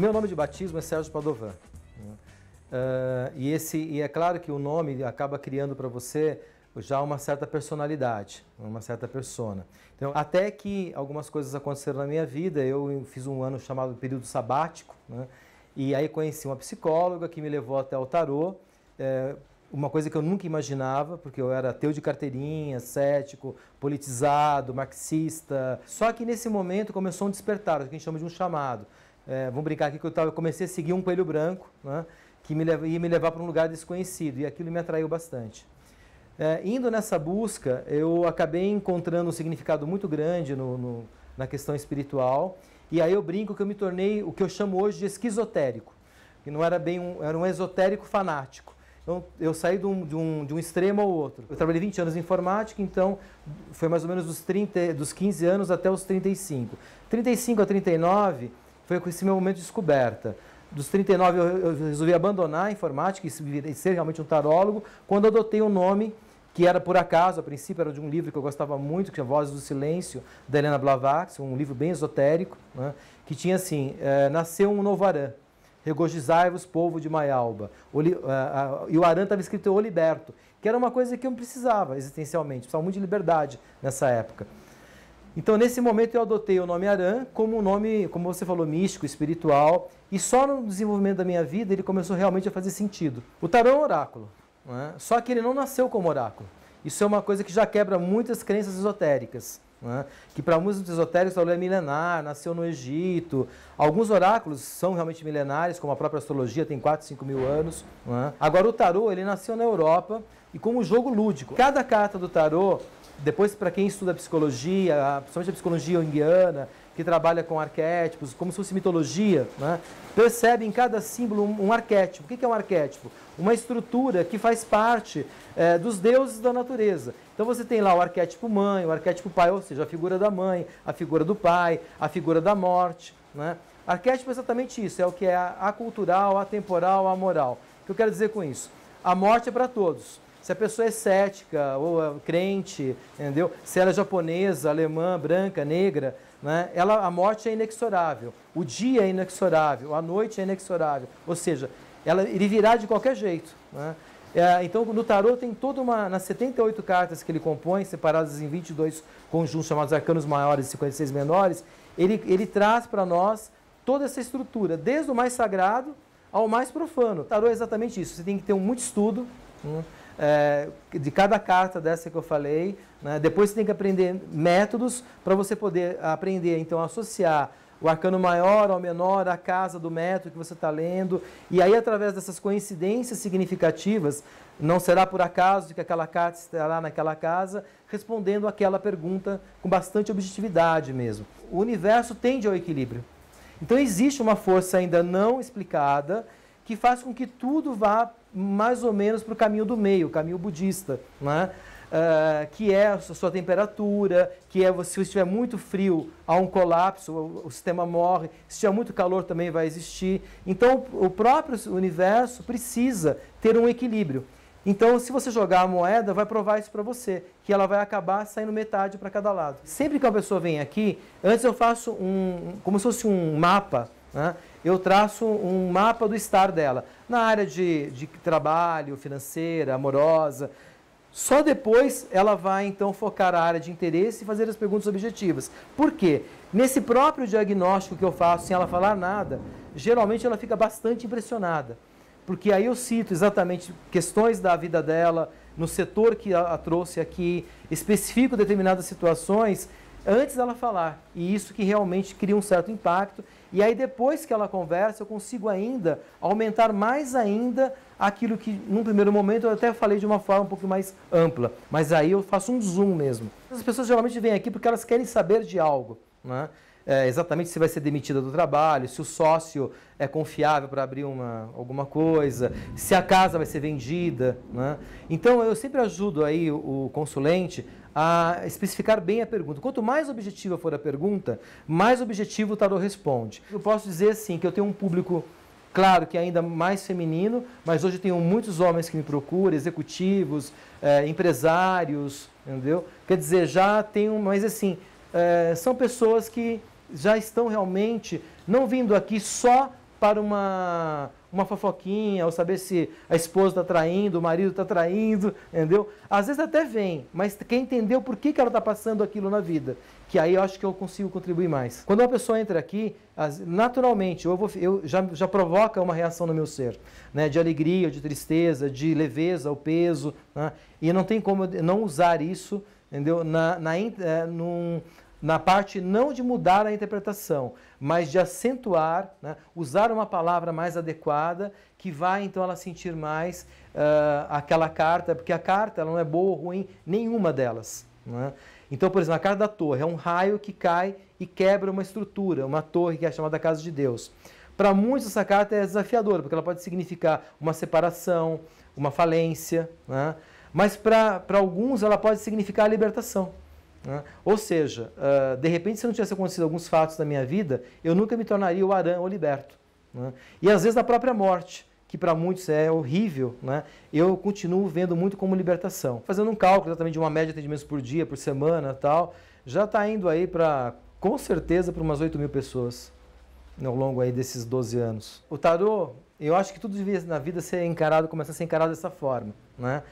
meu nome de batismo é Sérgio Padovan. E é claro que o nome acaba criando para você já uma certa personalidade, uma certa persona. Então, até que algumas coisas aconteceram na minha vida, eu fiz um ano chamado período sabático, né? E aí conheci uma psicóloga que me levou até o tarô, uma coisa que eu nunca imaginava, porque eu era ateu de carteirinha, cético, politizado, marxista. Só que nesse momento começou um despertar, o que a gente chama de um chamado. Vamos brincar aqui que eu comecei a seguir um coelho branco, né? Que ia me levar para um lugar desconhecido, e aquilo me atraiu bastante. Indo nessa busca, eu acabei encontrando um significado muito grande na questão espiritual, e aí eu brinco que eu me tornei o que eu chamo hoje de esquizotérico, que não era bem era um esotérico fanático. Então, eu saí de um extremo ao outro. Eu trabalhei 20 anos em informática, então foi mais ou menos dos 15 anos até os 35. 35 a 39 foi esse meu momento de descoberta. Dos 39 eu resolvi abandonar a informática e ser realmente um tarólogo, quando adotei um nome que era por acaso, a princípio era de um livro que eu gostava muito, que é Vozes do Silêncio, da Helena Blavatsky, um livro bem esotérico, né, que tinha assim, nasceu um novo Arã, regozijai-vos, povo de Maialba. E o Arã estava escrito O Liberto, que era uma coisa que eu precisava existencialmente, precisava muito de liberdade nessa época. Então, nesse momento, eu adotei o nome Arã como um nome, como você falou, místico, espiritual, e só no desenvolvimento da minha vida ele começou realmente a fazer sentido. O tarô é um oráculo, né? Só que ele não nasceu como oráculo. Isso é uma coisa que já quebra muitas crenças esotéricas, né? Que para muitos esotéricos o tarô é milenar, nasceu no Egito. Alguns oráculos são realmente milenares, como a própria astrologia, tem 4, 5 mil anos, né? Agora, o tarô ele nasceu na Europa e como jogo lúdico. Cada carta do tarô, depois, para quem estuda psicologia, principalmente a psicologia junguiana, que trabalha com arquétipos, como se fosse mitologia, né? Percebe em cada símbolo um arquétipo. O que é um arquétipo? Uma estrutura que faz parte dos deuses da natureza. Então você tem lá o arquétipo mãe, o arquétipo pai, ou seja, a figura da mãe, a figura do pai, a figura da morte, né? Arquétipo é exatamente isso, é o que é acultural, atemporal, amoral. O que eu quero dizer com isso? A morte é para todos. Se a pessoa é cética ou crente, entendeu? Se ela é japonesa, alemã, branca, negra, né? A morte é inexorável. O dia é inexorável, a noite é inexorável. Ou seja, ele virá de qualquer jeito, né? Então, no tarô tem nas 78 cartas que ele compõe, separadas em 22 conjuntos chamados arcanos maiores e 56 menores, ele traz para nós toda essa estrutura, desde o mais sagrado ao mais profano. O tarô é exatamente isso, você tem que ter muito estudo, né? De cada carta dessa que eu falei, né? Depois você tem que aprender métodos para você poder aprender, então, a associar o arcano maior ao menor, a casa do método que você está lendo, e aí através dessas coincidências significativas, não será por acaso que aquela carta estará naquela casa, respondendo aquela pergunta com bastante objetividade mesmo. O universo tende ao equilíbrio. Então existe uma força ainda não explicada que faz com que tudo vá mais ou menos para o caminho do meio, o caminho budista, né? Que é a sua temperatura, que é se estiver muito frio, há um colapso, o sistema morre, se estiver muito calor também vai existir. Então o próprio universo precisa ter um equilíbrio. Então, se você jogar a moeda, vai provar isso para você, que ela vai acabar saindo metade para cada lado. Sempre que uma pessoa vem aqui, antes eu faço como se fosse um mapa, né? Eu traço um mapa do estar dela, na área de trabalho, financeira, amorosa. Só depois ela vai, então, focar a área de interesse e fazer as perguntas objetivas. Por quê? Nesse próprio diagnóstico que eu faço, sem ela falar nada, geralmente ela fica bastante impressionada. Porque aí eu cito exatamente questões da vida dela, no setor que a trouxe aqui, especifico determinadas situações, antes dela falar. E isso que realmente cria um certo impacto. E aí depois que ela conversa, eu consigo ainda aumentar mais ainda aquilo que, num primeiro momento, eu até falei de uma forma um pouco mais ampla. Mas aí eu faço um zoom mesmo. As pessoas geralmente vêm aqui porque elas querem saber de algo, né? Exatamente se vai ser demitida do trabalho, se o sócio é confiável para abrir alguma coisa, se a casa vai ser vendida, né? Então eu sempre ajudo aí o consulente a especificar bem a pergunta. Quanto mais objetiva for a pergunta, mais objetivo o tarô responde. Eu posso dizer assim que eu tenho um público, claro que ainda mais feminino, mas hoje eu tenho muitos homens que me procuram, executivos, empresários, entendeu? Quer dizer, já tenho, mas assim, são pessoas que já estão realmente não vindo aqui só para uma fofoquinha, ou saber se a esposa está traindo, o marido está traindo, entendeu? Às vezes até vem, mas quer entender o porquê que ela está passando aquilo na vida, que aí eu acho que eu consigo contribuir mais. Quando uma pessoa entra aqui, naturalmente, eu já provoca uma reação no meu ser, né? De alegria, de tristeza, de leveza, o peso, né? E não tem como eu não usar isso, entendeu? Na parte não de mudar a interpretação, mas de acentuar, né? Usar uma palavra mais adequada, que vai então ela sentir mais aquela carta, porque a carta ela não é boa ou ruim, nenhuma delas, né? Então, por exemplo, a carta da torre é um raio que cai e quebra uma estrutura, uma torre que é chamada Casa de Deus. Para muitos essa carta é desafiadora, porque ela pode significar uma separação, uma falência, né? Mas para alguns ela pode significar a libertação. Né? Ou seja, de repente, se não tivesse acontecido alguns fatos na minha vida, eu nunca me tornaria o Arã ou liberto. Né? E às vezes a própria morte, que para muitos é horrível, né? Eu continuo vendo muito como libertação. Fazendo um cálculo exatamente de uma média de atendimentos por dia, por semana, tal, já está indo aí para, com certeza, para umas 8.000 pessoas ao longo aí desses 12 anos. O tarô, eu acho que tudo devia na vida ser encarado, começar a ser encarado dessa forma, né?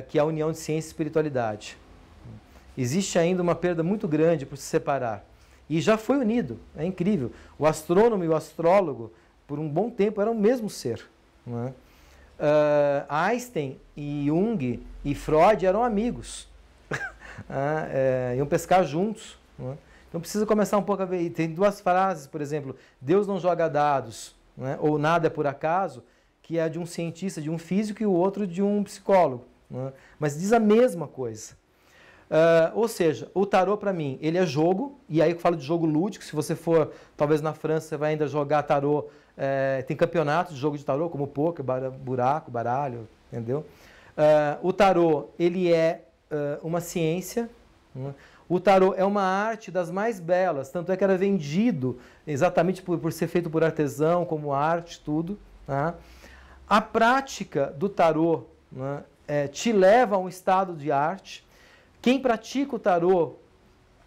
Que é a união de ciência e espiritualidade. Existe ainda uma perda muito grande por se separar. E já foi unido, é incrível. O astrônomo e o astrólogo, por um bom tempo, eram o mesmo ser. Né? Einstein e Jung e Freud eram amigos. Iam pescar juntos. Né? Então precisa começar um pouco a ver. Tem duas frases, por exemplo, Deus não joga dados, né? Ou nada é por acaso, que é de um cientista, de um físico, e o outro de um psicólogo. Né? Mas diz a mesma coisa. Ou seja, o tarô para mim, ele é jogo, e aí eu falo de jogo lúdico. Se você for, talvez na França, você vai ainda jogar tarô, tem campeonatos de jogo de tarô, como poker, buraco, baralho, entendeu? O tarô, ele é uma ciência, né? O tarô é uma arte das mais belas, tanto é que era vendido exatamente por ser feito por artesão, como arte, tudo. Tá? A prática do tarô, né, te leva a um estado de arte. Quem pratica o tarô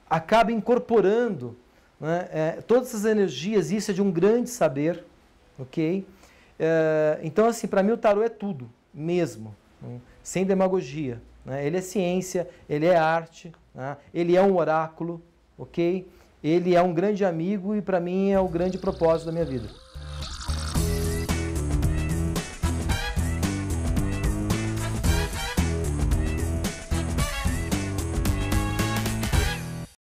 acaba incorporando, né, todas essas energias, isso é de um grande saber, ok? Então, assim, para mim o tarô é tudo, mesmo, né, sem demagogia. Né? Ele é ciência, ele é arte, né? Ele é um oráculo, ok? Ele é um grande amigo e para mim é o grande propósito da minha vida.